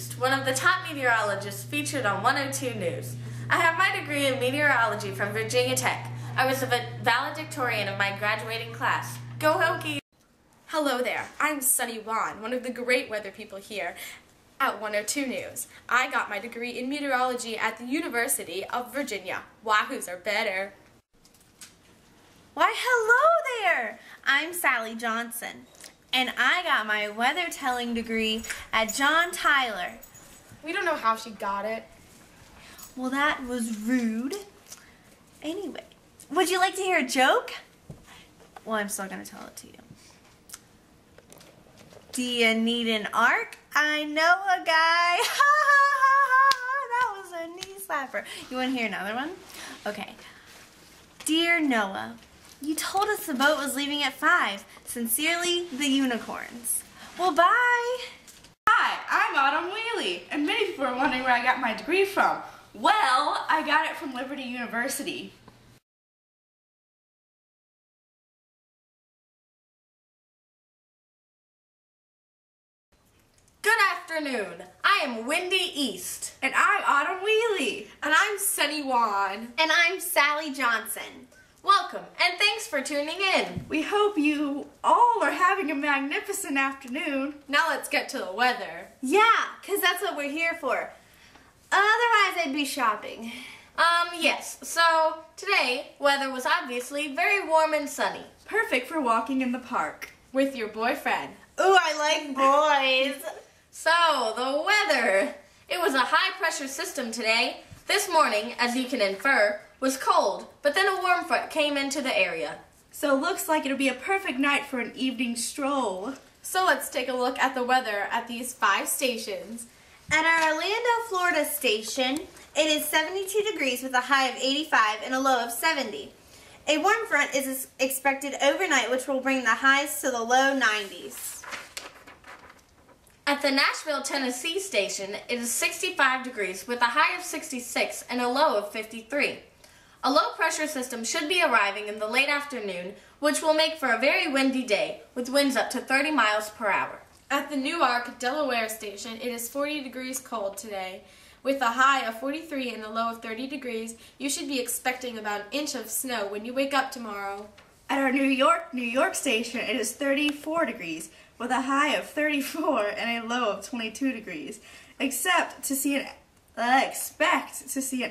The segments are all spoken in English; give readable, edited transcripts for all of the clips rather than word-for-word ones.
East, one of the top meteorologists featured on 102 News. I have my degree in meteorology from Virginia Tech. I was a valedictorian of my graduating class. Go Hokies! Hello there, I'm Sunny Wan, one of the great weather people here at 102 News. I got my degree in meteorology at the University of Virginia. Wahoos are better. Why, hello there! I'm Sally Johnson, and I got my weather telling degree at John Tyler. We don't know how she got it. Well, that was rude. Anyway, would you like to hear a joke? Well, I'm still going to tell it to you. Do you need an arc? I know a guy. Ha ha ha ha! That was a knee slapper. You want to hear another one? Okay. Dear Noah, you told us the boat was leaving at 5. Sincerely, the unicorns. Well, bye. Hi, I'm Autumn Wheely, and many people are wondering where I got my degree from. Well, I got it from Liberty University. Good afternoon. I am Wendy East. And I'm Autumn Wheely. And I'm Sunny Wan. And I'm Sally Johnson. Welcome, and thanks for tuning in. We hope you all are having a magnificent afternoon. Now let's get to the weather. Yeah, because that's what we're here for. Otherwise, I'd be shopping. Yes. So, today, weather was obviously very warm and sunny. Perfect for walking in the park. With your boyfriend. Ooh, I like boys. So, the weather. It was a high-pressure system today. This morning, as you can infer, was cold, but then a warm front came into the area. So it looks like it'll be a perfect night for an evening stroll. So let's take a look at the weather at these 5 stations. At our Orlando, Florida station, it is 72 degrees with a high of 85 and a low of 70. A warm front is expected overnight, which will bring the highs to the low 90s. At the Nashville, Tennessee station, it is 65 degrees with a high of 66 and a low of 53. A low pressure system should be arriving in the late afternoon, which will make for a very windy day, with winds up to 30 miles per hour. At the Newark, Delaware station, it is 40 degrees cold today. With a high of 43 and a low of 30 degrees, you should be expecting about an inch of snow when you wake up tomorrow. At our New York station, it is 34 degrees with a high of 34 and a low of 22 degrees. Expect to see an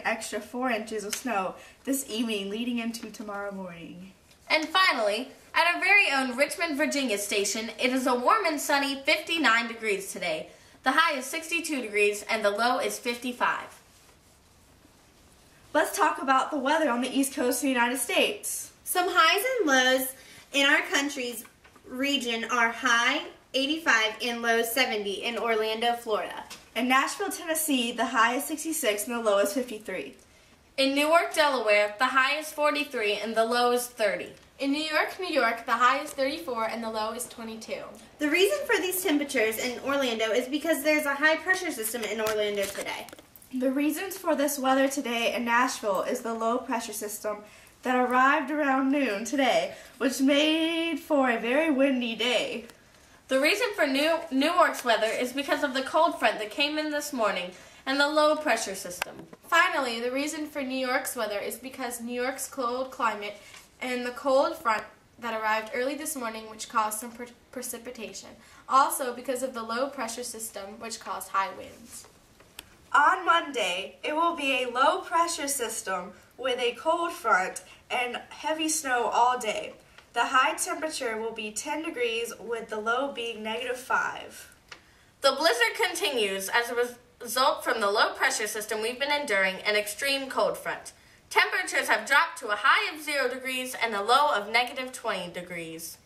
extra 4 inches of snow this evening leading into tomorrow morning. And finally, at our very own Richmond, Virginia station, it is a warm and sunny 59 degrees today. The high is 62 degrees and the low is 55. Let's talk about the weather on the East Coast of the United States. Some highs and lows in our country's region are high 85 and low 70 in Orlando, Florida. In Nashville, Tennessee, the high is 66 and the low is 53. In Newark, Delaware, the high is 43 and the low is 30. In New York, the high is 34 and the low is 22. The reason for these temperatures in Orlando is because there's a high pressure system in Orlando today. The reasons for this weather today in Nashville is the low pressure system that arrived around noon today, which made for a very windy day. The reason for Newark's weather is because of the cold front that came in this morning and the low pressure system. Finally, the reason for New York's weather is because New York's cold climate and the cold front that arrived early this morning, which caused some precipitation. Also because of the low pressure system, which caused high winds. On Monday, it will be a low pressure system with a cold front and heavy snow all day. The high temperature will be 10 degrees with the low being -5. The blizzard continues as a result from the low pressure system we've been enduring an extreme cold front. Temperatures have dropped to a high of 0 degrees and a low of -20 degrees.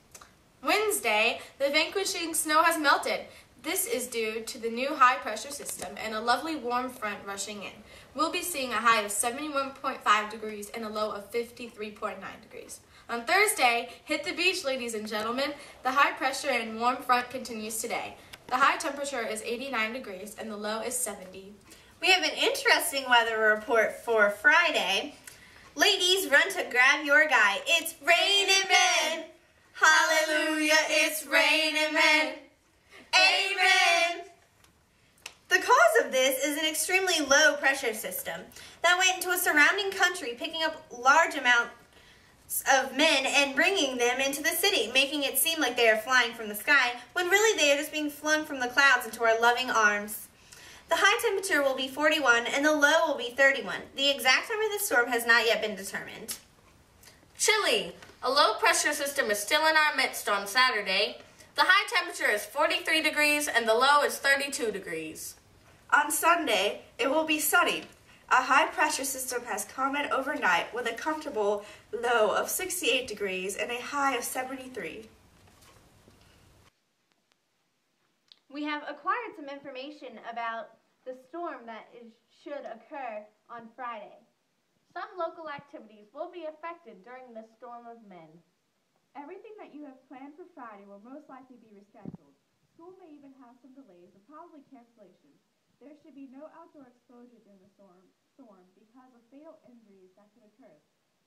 Wednesday, the vanquishing snow has melted. This is due to the new high pressure system and a lovely warm front rushing in. We'll be seeing a high of 71.5 degrees and a low of 53.9 degrees. On Thursday, hit the beach, ladies and gentlemen. The high pressure and warm front continues today. The high temperature is 89 degrees and the low is 70. We have an interesting weather report for Friday. Ladies, run to grab your guy. It's raining men. Hallelujah, it's raining men. Amen. The cause of this is an extremely low pressure system that went into a surrounding country, picking up large amounts of men and bringing them into the city, making it seem like they are flying from the sky, when really they are just being flung from the clouds into our loving arms. The high temperature will be 41 and the low will be 31. The exact time of the storm has not yet been determined. Chile. A low pressure system is still in our midst on Saturday. The high temperature is 43 degrees and the low is 32 degrees. On Sunday, it will be sunny. A high pressure system has come in overnight with a comfortable low of 68 degrees and a high of 73. We have acquired some information about the storm that should occur on Friday. Some local activities will be affected during the storm of men. Everything that you have planned for Friday will most likely be rescheduled. School may even have some delays and probably cancellations. There should be no outdoor exposure during the storm because of fatal injuries that could occur.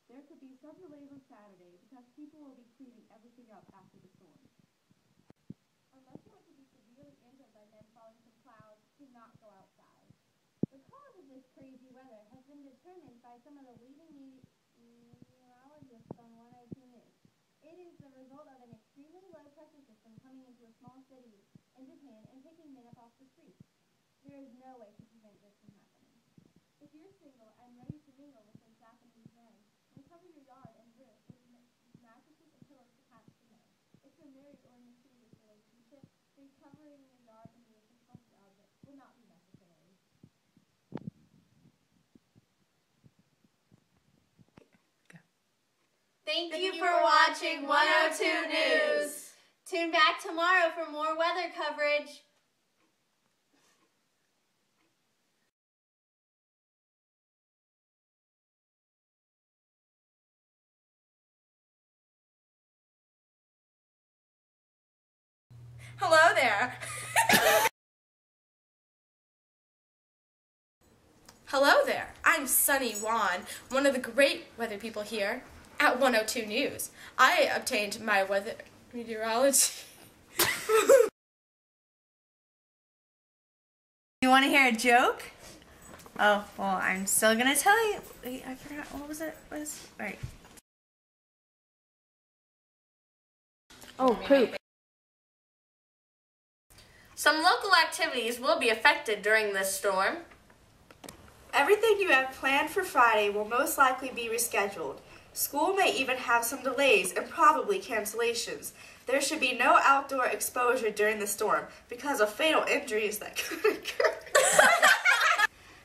There could be some delays on Saturday because people will be cleaning everything up after the storm. Unless you want to be severely injured by men falling from clouds, do not go outside. The cause of this crazy weather has been determined by some of the leading meteorologists on 102 News. It is the result of an extremely low pressure system coming into a small city in Japan and picking men up off the streets. There is no way to prevent this from happening. If you're single and ready to mingle with some Japanese men, uncover your yard and roof with mattresses and pillows to catch the men. If you're married or in a serious relationship, then covering your yard and roof with comfort objects will not be necessary. Thank you for watching 102 News. Tune back tomorrow for more weather coverage. Hello there. Hello there. I'm Sunny Wan, one of the great weather people here at 102 News. I obtained my weather meteorology. You want to hear a joke? Oh, well, I'm still going to tell you. Wait, I forgot. What was it? Right. Oh, poop. Some local activities will be affected during this storm. Everything you have planned for Friday will most likely be rescheduled. School may even have some delays and probably cancellations. There should be no outdoor exposure during the storm because of fatal injuries that could occur.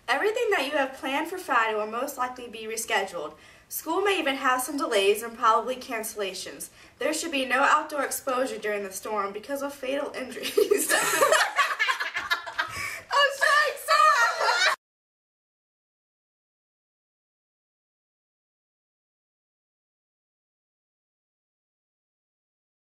Everything that you have planned for Friday will most likely be rescheduled. School may even have some delays and probably cancellations. There should be no outdoor exposure during the storm because of fatal injuries that could occur.